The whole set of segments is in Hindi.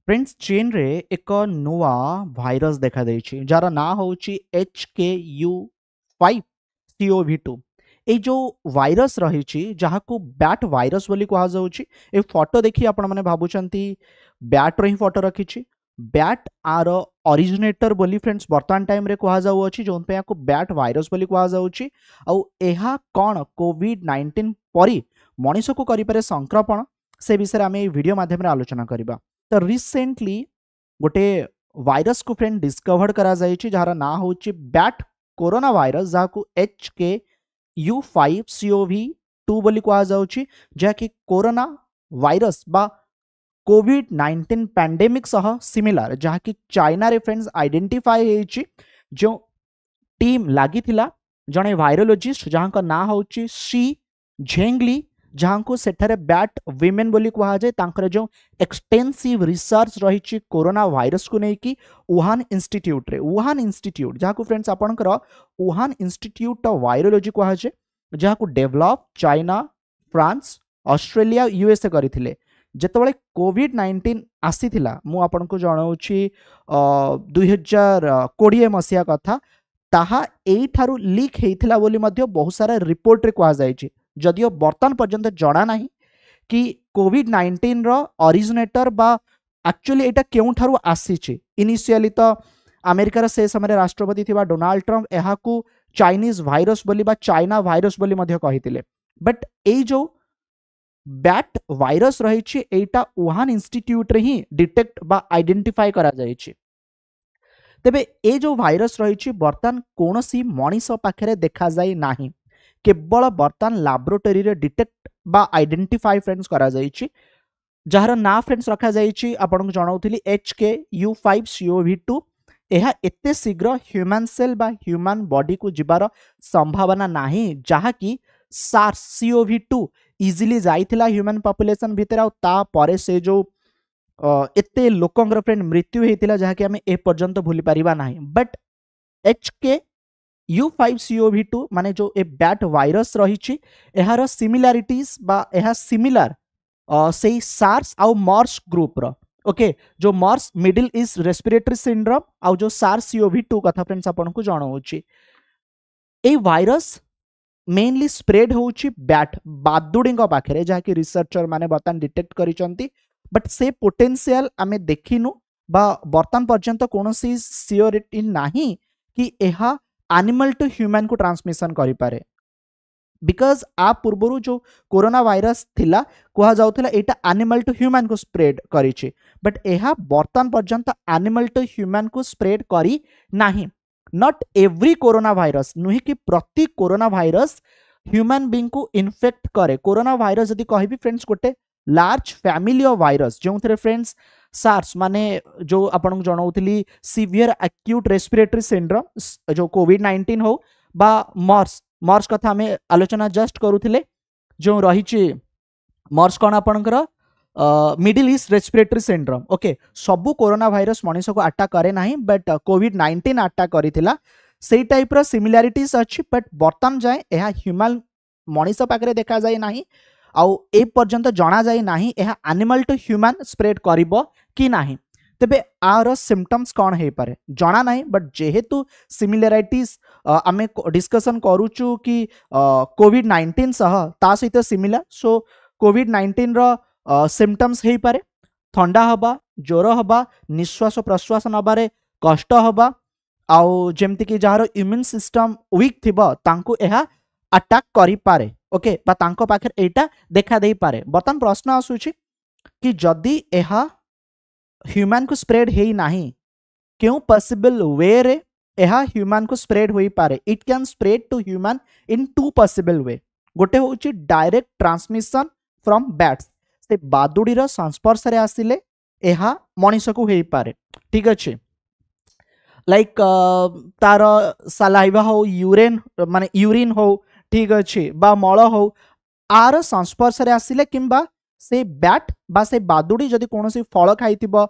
फ्रेंड्स चीन रे एक नुआ भाइरस देखा देछि जार ना होछि HKU5CoV2 ए जो भाइरस रही जहाको बैट भाइरस बोली कहा जाउछि। ए फोटो देखि आपण माने भाबुचंती बैट रो ही फोटो रखिछि। बैट आर ओरिजिनेटर बोली फ्रेंड्स वर्तमान टाइम रे कहा जाउ अछि जोन पे याको बैट भाइरस बोली कहा जाउछि। आउ एहा कोन कोविड-19 परी मनुष्य को करि पारे संक्रमण से विषय रे आमे वीडियो माध्यम रे आलोचना करिबा। तो रिसेंटली गोटे वायरस को फ्रेंड डिस्कवर्ड करा जायछि जार ना होछि बैट कोरोना वायरस जाको HKU5CoV2 बोली कहा जाउछि जाकि कोरोना वायरस बा कोविड-19 पैंडेमिक सह सिमिलर जहाँकि चाइना रे फ्रेंड्स आइडेंटिफाई हेछि। जो टीम लागी थिला जणे वायरोलॉजिस्ट जहाँ का ना होछि शी झेंगली जहाँ को सेठारे बैट विमेन बोली कहा जाए तांकर जो एक्सटेंसिव रिसर्च रही कोरोना वायरस को लेकिन वुहान इंस्टीट्यूट जहाँ को फ्रेंड्स आपणकर वुहान इंस्टीट्यूट ऑफ वायरोलॉजी कहा जाए जहाँ को develop China France Australia USA करथिले। जेतबेले कोविड-19 आसीथिला मु आपनको जणाउछि 2020 मसिया कथा ताहा एई थारु लीक हेइथिला बोली मध्य बहुत सारा रिपोर्ट रे कहा जायछि। जदियो बर्तमान पर्यंत जना नहीं कि कोविड-19 रो ओरिजिनेटर बा एक्चुअली एटा केउ थारु आसीछि। इनिशियली तो अमेरिकार से समय राष्ट्रपति थिबा डोनाल्ड ट्रम्प एहाकू चाइनीज वायरस बोली बा चाइना वायरस बोली मध्य कहिथिले। बट एई जो बैट वायरस रही एटा वुहान इंस्टीट्यूट रे ही डिटेक्ट बा आइडेंटिफाई करा जायछि। तेबे ए जो वायरस रही बर्तमान कोनोसी मनीष पाखरे देखा जाय नाही केवल बर्तमान लैबोरेटरी रे डिटेक्ट बा आइडेंटिफाई फ्रेंड्स करा जायछि जार ना फ्रेंड्स रखा जायछि आपन को जणाउथिली HKU5CoV2। एहा एते शीघ्र ह्यूमन सेल बा ह्यूमन बॉडी को जिबार संभावना नाही जहा कि सार्स CoV2 इजिली जाइथिला ह्यूमन पॉपुलेशन भितर आ ता परे से जो एते लोकंगर फ्रेंड मृत्यु हेतिला जहा कि हमें ए पर्यंत भूली परिबा नाही। बट HKU5CoV2 माने जो ए बैट वायरस रही एहार सिमिलारिटीज बा एहा सिमिलर से सार्स आउ मर्स ग्रुप रो ओके जो मर्स मिडिल ईस्ट रेस्पिरेटरी सिंड्रोम आउ जो सार्स CoV2 कथा फ्रेंड्स आपन को जणाउछि। ए वायरस मेनली स्प्रेड होउछि बैट बादुडींग पाखरे जहा कि रिसर्चर माने बर्तन डिटेक्ट करिसंती। बट से पोटेंशियल आमे देखिनु बा बर्तन पर्यंत कोनोसी सियोरिटी नाही कि एहा एनिमल टू ह्यूमन को ट्रांसमिशन करि पारे। बिकॉज आ पूर्वरु जो कोरोना वायरस थिला कहा जाउथला एटा एनिमल टू ह्यूमन को स्प्रेड करिछि। बट एहा बर्तन पर्यंत एनिमल टू ह्यूमन को स्प्रेड करी नाही। नॉट एवरी कोरोना वायरस नुहि कि प्रति कोरोना वायरस ह्यूमन बीइंग को इन्फेक्ट करे। कोरोना वायरस यदि कहबी फ्रेंड्स गोटे लार्ज फैमिली ऑफ वायरस जो थे फ्रेंड्स सार्स माने जो आपन जणाउथली सीवियर एक्यूट रेस्पिरेटरी सिंड्रोम जो कोविड-19 हो बा मर्स कथा हमें आलोचना जस्ट करूथिले जो रही मर्स कौन आपणकर middle east respiratory syndrome okay सबु कोरोना वायरस मनुष्य को अटैक करे नाही बट कोविड-19 अटैक करिथिला से टाइप रो सिमिलरिटीज अछि। बट बर्तमान जाए एहा ह्यूमन मनुष्य पाखरे देखा जाय नाही आउ ए पर्यंत जना जाय नाही एहा एनिमल टू ह्यूमन स्प्रेड करिवो कि नाही। तेबे आर सिम्पटम्स कौन हे पारे जना नाही। बट जेहेतु सिमिलरिटीज आमे डिस्कशन करूचु कि कोविड-19 सह ता सहित सिमिलर सो कोविड-19 रो सिम्पटम्स हे पारे ठंडा हबा ज्वर हबा निश्वास प्रश्वास नबारे कष्ट हबा आउ जेमति कि जार इम्यून सिस्टम वीक थिबो तांको एहा अटैक करि पारे ओके बा तांको पाखे एटा देखा देई पारे। बर्तमान प्रश्न आसुछि कि जदि एहा ह्यूमन को स्प्रेड हेई नाही क्यों पॉसिबल वे रे एहा ह्यूमन को स्प्रेड होई पारे। It can spread to human in two possible way. गोटे होछि डायरेक्ट ट्रांसमिशन फ्रॉम बैट्स से बादुडी रो संस्पर्श रे आसिले एहा मनुष्य को हेई पारे ठीक अछि। लाइक तार सलाइवा हो यूरिन माने यूरिन हो ठीक अच्छे बा मल हो आर संस्पर्श रे आसिले किंबा से बैट बा से बादुडी जदि कोनोसी फल खाइथिबो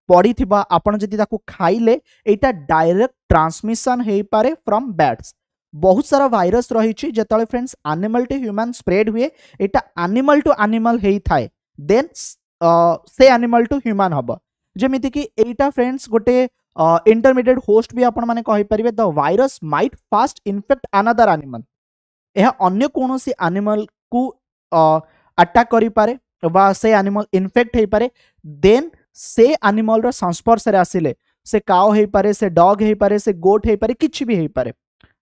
पड़ी थिबा आपण जदि ताकू खाइले एटा डायरेक्ट ट्रांसमिशन हेई पारे फ्रॉम बैट्स। बहुत सारा वायरस रही जिते friends animal to human spread हुए एटा एनिमल टू एनिमल हेई थाए देन से एनिमल टू ह्यूमन हम जेमिति कि एटा फ्रेंड्स गोटे इंटरमीडिएट होस्ट भी आपण माने कहि परिबे the virus might fast infect another animal यह अन्य कोनोसी एनिमल को अटैक करि पारे बा से एनिमल इन्फेक्ट हे पारे देन से एनिमल रो संस्पर्श रे आसिले से काओ हे पारे से डॉग हे पारे से गोट हे पारे किछि भी हे पारे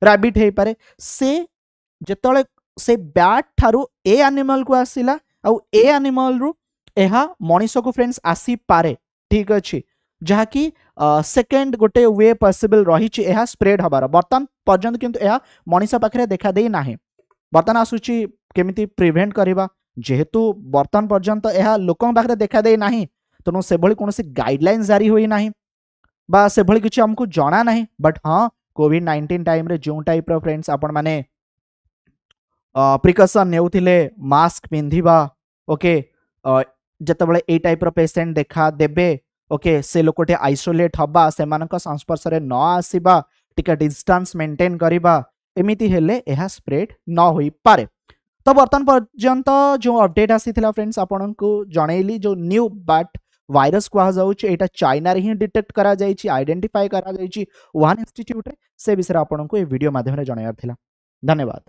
रैबिट हे पारे से जेतळे से बैट थारु ए एनिमल को आसिला आ ए एनिमल रु एहा मनीष को फ्रेंड्स आसी पारे ठीक अछि जहा कि सेकेंड गोटे वे पॉसिबल रही एहा स्प्रेड हबार बर्तमान पर्यंत किंतु एहा मनीष पाखरे देखा देई नाही बर्तमान आसुची केमिति प्रिवेंट करिबा जेहेतु बर्तमान पर्यंत एहा लोकन पाखरे देखा देई नाही तनो से भली कोनोसी गाइडलाइन जारी होई नाही बा से भली किछि हमकु जणा नाही बट हां कोविड-19 टाइम रे जो टाइप रो फ्रेंड्स आपण माने प्रिकॉशन नेउथिले मास्क पिंधिबा ओके जतबले ए टाइप रो पेशेंट देखा देबे ओके से लोकटे आइसोलेट हबा सेमानक संस्पर्श रे न आसीबा टिका डिस्टेंस मेंटेन करिबा एमिति हेले एहा स्प्रेड न होई पारे तो बर्तमान पर्यंत जो अपडेट आसीथिला फ्रेंड्स आपन को जणैली जो न्यू बट वायरस कहा जाउछि एटा चाइना रे ही डिटेक्ट करा जाइछि आइडेंटिफाई करा जाइछि वुहान इंस्टीट्यूट रे से विषय आपन को ए वीडियो माध्यम रे जणायार थिला धन्यवाद।